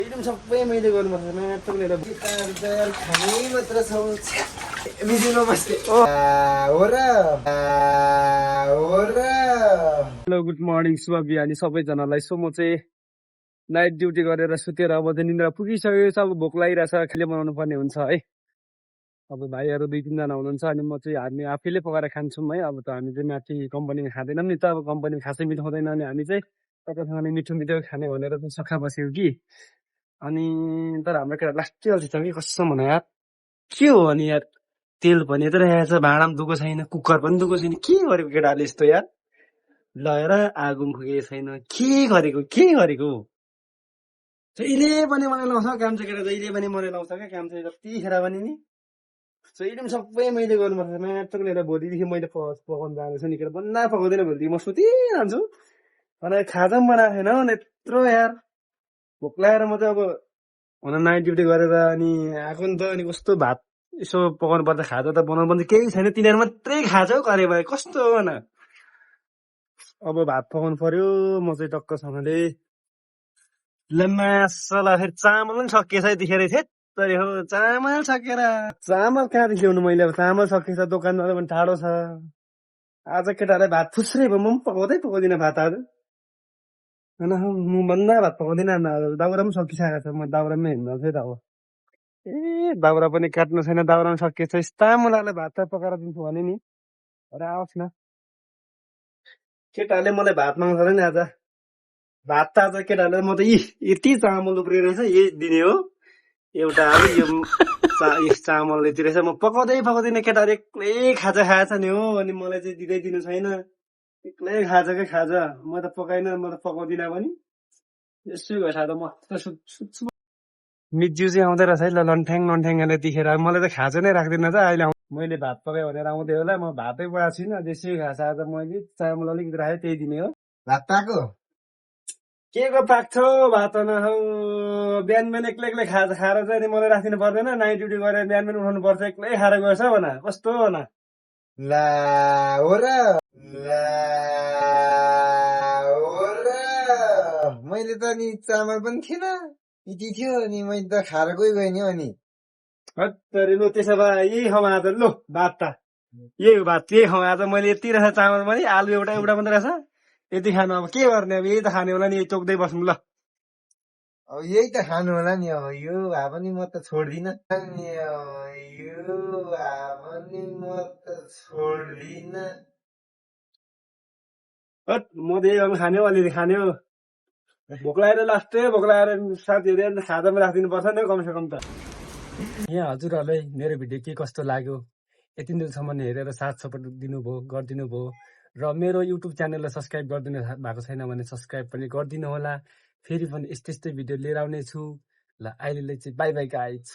एकदम सबै मैले गर्नुपर्छ मात्र लिएर खाने मात्र छ मिसिनमा बस्ने हो र हेलो गुड मर्निङ शुभ बिहानी सबैजनालाई। सो म चाहिँ नाइट ड्युटी गरेर सुतेर अब चाहिँ निन्द्रा पुगिसकेको छ। अब भोक लागिरहेछ, खाले बनाउनु पर्ने हुन्छ है। अब भाइहरू 2-3 जना हुनुहुन्छ अनि म चाहिँ हामी आफैले पकाएर खान्छौँ है। अब त हामी चाहिँ माथि कम्पनीमा खाँदैनौँ नि त, अब कम्पनीमा खासै मिठो हुँदैन अनि हामी चाहिँ तपाईँसँगले मिठो मिठो खाने भनेर चाहिँ सखा बसेको कि। अनि तर हाम्रो केटा लास्टै अल्छी छ कि कसम भन यार, के हो अनि यार। तेल पनि यत्रो राखेको छ, भाँडामा दुःख छैन, कुकर पनि दुःख छैन, के गरेको केटाले यस्तो यार। लगेर आगो फुकेको छैन, के गरेको जहिले पनि मलाई लाउँछ काम चाहिँ केटा, जहिले पनि मलाई लाउँछ क्या काम चाहिँ जतिखेर पनि नि। जहिले पनि सबै मैले गर्नुपर्छ मात्र लिएर भोलिदेखि मैले पकाउनु जाँदैछु नि केटा, बन्दा पकाउँदैन भोलिदेखि म सुतिहाल्छु। अनि खाजा पनि बनाएको छैन हो यत्रो यार, भोक लागेर म चाहिँ अब हुन नाइट ड्युटी गरेर अनि आएको नि त। अनि कस्तो भात यसो पकाउनु पर्छ, खाजा त बनाउनु पर्छ, केही छैन, तिनीहरू मात्रै खाजा हौ करे भए कस्तो हो न। अब भात पकाउनु पर्यो म चाहिँ टक्कसँगले। मासला फेरि चामल पनि सकिएछ यतिखेर, थेत्तरी हो चामल सकेर। चामल कहाँदेखि ल्याउनु मैले, अब चामल सकिएछ, दोकानमा पनि टाढो छ। आज केटालाई भात फुस्रै भयो, म पनि पकाउँदिनँ भात आज। म भन्दा भात पकाउँदिनँ, दाउरा पनि सकिसकेको छ, म दाउरामै हिँड्नु चाहिँ त अब। ए दाउरा पनि काट्नु छैन, दाउरा पनि सकिएछ, तामुलालाई भात पकाएर दिन्छु भने नि अरे आओस् न। केटाहरूले मलाई भात माग्छ र नि आज, भात त आज केटाहरूले म त यति चामल उब्रिएर रहेछ यही दिने हो एउटा। अब यो चामल यति रहेछ, म पकाउँदिनँ, केटाहरू एक्लै खाजा खाएछ नि हो। अनि मलाई चाहिँ दिँदै दिनु छैन, एक्लै खाजाकै खाजा, म त पकाइन, म त पकाउँदिनँ पनि। यसो भएछ त म सुत्छु। मिज्यू चाहिँ आउँदै रहेछ है, ल लन्ठ्याङ यतिखेर। मलाई त खाजा नै राख्दैन त अहिले। मैले भात पकाएँ भनेर आउँदै होला, म भातै पकाएको छुइनँ, त्यसै खास आज मैले चामल अलिकति राखेँ त्यही दिने हो। भात पाएको के को पाक्छ भात न हौ। बिहान एक्लै खाजा खाएर चाहिँ अनि मलाई राखिदिनु पर्दैन, नाइट ड्युटी गरेर बिहान उठाउनु पर्छ, एक्लै खाएर गएछ भन, कस्तो हो न। ला हो र मैले त नि चामल पनि थिएन, यति थियो अनि मैले त खाएर गएँ नि। अनि लु त्यसो भए यही खाउँ आज, लु भात त यही हो भात, यही खाउँ आज। मैले यति रहेछ चामल पनि, आलु एउटा मात्रै रहेछ, यति खानु। अब के गर्ने, अब यही त खाने होला नि, यही टोक्दै बस्नु ल। अब यही त खानु होला नि, अब यो भए पनि म त छोड्दिनँ, म त यही खाने हो, अलिअलि खाने हो। भोक लागेर साथीहरू खाजामा राखिदिनु पर्छ नि कमसेकम त। यहाँ हजुरहरूलाई मेरो भिडियो के कस्तो लाग्यो, यति दिनसम्म हेरेर साथ सपोर्ट गरिदिनु भयो र मेरो युट्युब च्यानललाई सब्सक्राइब गरिदिनु भएको छैन भने सब्सक्राइब पनि गरिदिनु होला। फेरि पनि यस्तै भिडियो लिएर आउने छु ल। अहिलेलाई चाहिँ बाई बाई गाइज।